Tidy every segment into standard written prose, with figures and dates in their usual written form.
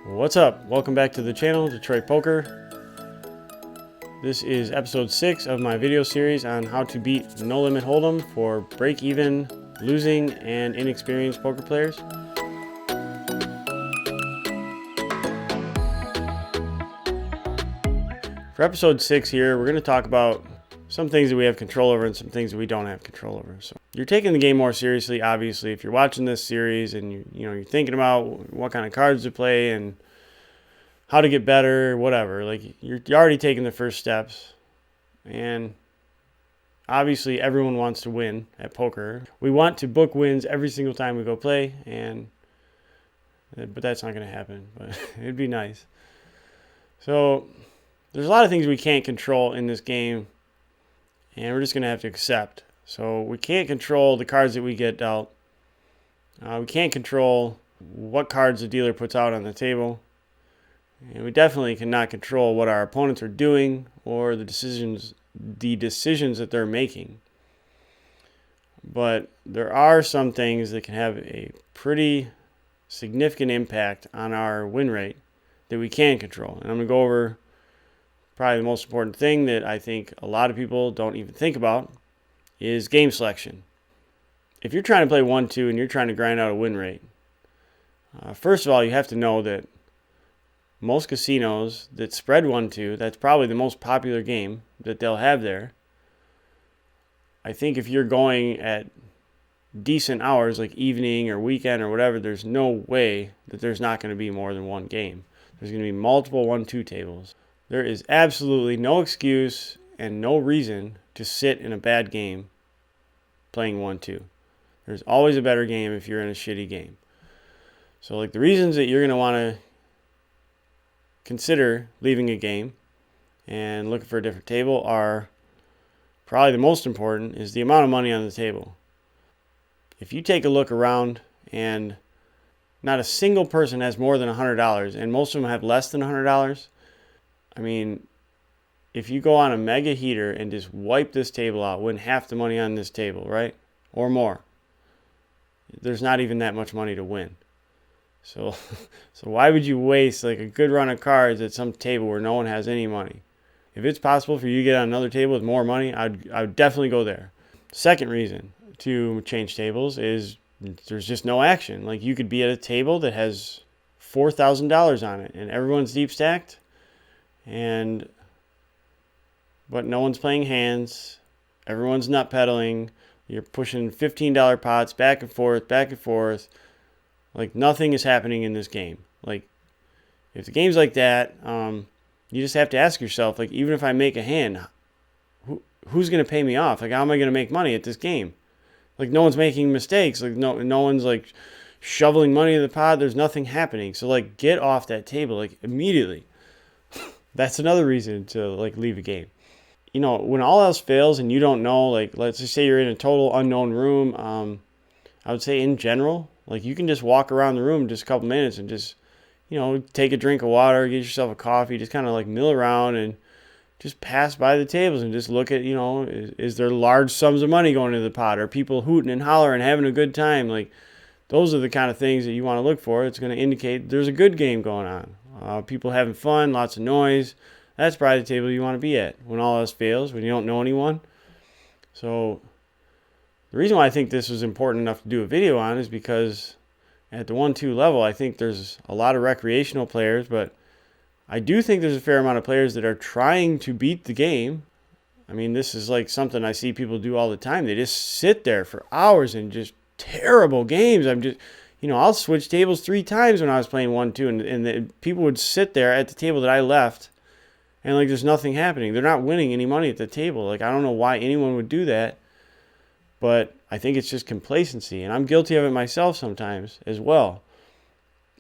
What's up? Welcome back to the channel, Detroit Poker. This is episode 6 of my video series on how to beat no limit hold'em for break-even, losing, and inexperienced poker players. For episode 6 here, we're going to talk about some things that we have control over and some things that we don't have control over. So you're taking the game more seriously, obviously, if you're watching this series and you're thinking about what kind of cards to play and how to get better, whatever. Like you're already taking the first steps, and obviously everyone wants to win at poker. We want to book wins every single time we go play, but that's not going to happen. But it'd be nice. So there's a lot of things we can't control in this game, and we're just going to have to accept. So we can't control the cards that we get dealt. We can't control what cards the dealer puts out on the table. And we definitely cannot control what our opponents are doing or the decisions that they're making. But there are some things that can have a pretty significant impact on our win rate that we can control. And I'm going to go over probably the most important thing that I think a lot of people don't even think about is game selection. If you're trying to play 1-2 and you're trying to grind out a win rate, first of all, you have to know that most casinos that spread 1-2, that's probably the most popular game that they'll have there. I think if you're going at decent hours like evening or weekend or whatever, there's no way that there's not going to be more than one game. There's going to be multiple 1-2 tables. There is absolutely no excuse and no reason to sit in a bad game playing 1-2. There's always a better game if you're in a shitty game. So like the reasons that you're going to want to consider leaving a game and looking for a different table are probably the most important is the amount of money on the table. If you take a look around and not a single person has more than $100 and most of them have less than $100, I mean, if you go on a mega heater and just wipe this table out, win half the money on this table, right? Or more. There's not even that much money to win. So why would you waste like a good run of cards at some table where no one has any money? If it's possible for you to get on another table with more money, I would definitely go there. Second reason to change tables is there's just no action. Like you could be at a table that has $4,000 on it and everyone's deep stacked, but no one's playing hands. Everyone's nut peddling. You're pushing $15 pots back and forth, back and forth. Like nothing is happening in this game. Like if the game's like that, you just have to ask yourself, like even if I make a hand, who's going to pay me off? Like how am I going to make money at this game? Like no one's making mistakes. Like no one's like shoveling money in the pot. There's nothing happening. So like get off that table like immediately. That's another reason to like leave a game. You know, when all else fails and you don't know, like let's just say you're in a total unknown room, I would say in general, like you can just walk around the room just a couple minutes and just, take a drink of water, get yourself a coffee, just kind of like mill around and just pass by the tables and just look at, is there large sums of money going into the pot? Are people hooting and hollering, having a good time? Like those are the kind of things that you want to look for. It's going to indicate there's a good game going on. People having fun, lots of noise. That's probably the table you want to be at when all else fails, when you don't know anyone. So the reason why I think this was important enough to do a video on is because at the 1-2 level, I think there's a lot of recreational players, but I do think there's a fair amount of players that are trying to beat the game. I mean, this is like something I see people do all the time. They just sit there for hours and just terrible games. I'll switch tables 3 times when I was playing 1-2, and people would sit there at the table that I left, and like there's nothing happening. They're not winning any money at the table. Like I don't know why anyone would do that. But I think it's just complacency, and I'm guilty of it myself sometimes as well.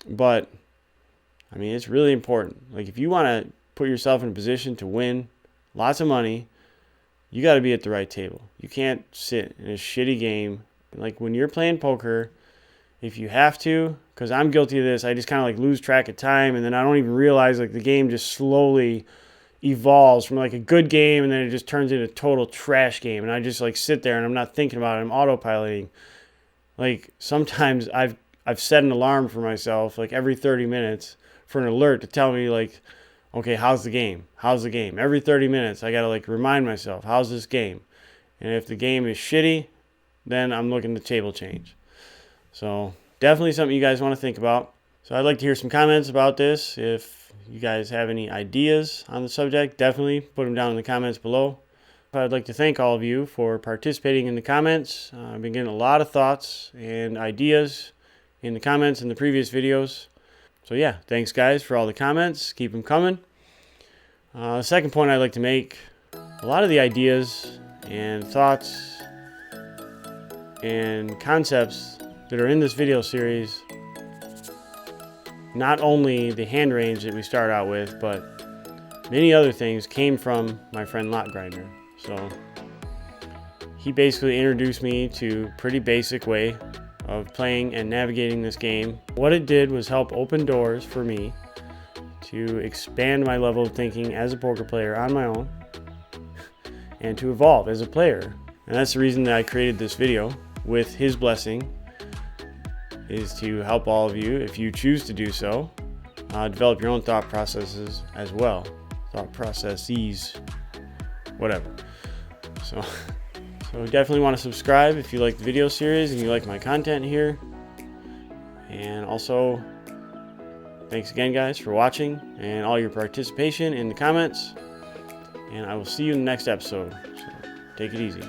But, I mean, it's really important. Like, if you want to put yourself in a position to win lots of money, you got to be at the right table. You can't sit in a shitty game. Like, when you're playing poker, if you have to, because I'm guilty of this, I just kind of, like, lose track of time, and then I don't even realize, like, the game just slowly evolves from like a good game and then it just turns into a total trash game, and I just like sit there and I'm not thinking about it. I'm autopiloting. Like sometimes I've I've set an alarm for myself like every 30 minutes for an alert to tell me like, okay, how's the game? How's the game? Every 30 minutes, I got to like remind myself, how's this game? And if the game is shitty, then I'm looking to table change. So definitely something you guys want to think about. So I'd like to hear some comments about this. If you guys have any ideas on the subject, definitely put them down in the comments below. I'd like to thank all of you for participating in the comments. I've been getting a lot of thoughts and ideas in the comments in the previous videos. So yeah, thanks guys for all the comments. Keep them coming. The second point I'd like to make, a lot of the ideas and thoughts and concepts that are in this video series, not only the hand range that we start out with, but many other things came from my friend Lot Grinder. So he basically introduced me to a pretty basic way of playing and navigating this game. What it did was help open doors for me to expand my level of thinking as a poker player on my own and to evolve as a player. And that's the reason that I created this video with his blessing, is to help all of you, if you choose to do so, develop your own thought processes as well. Thought processes, whatever. So definitely want to subscribe if you like the video series and you like my content here. And also, thanks again guys for watching and all your participation in the comments. And I will see you in the next episode. So take it easy.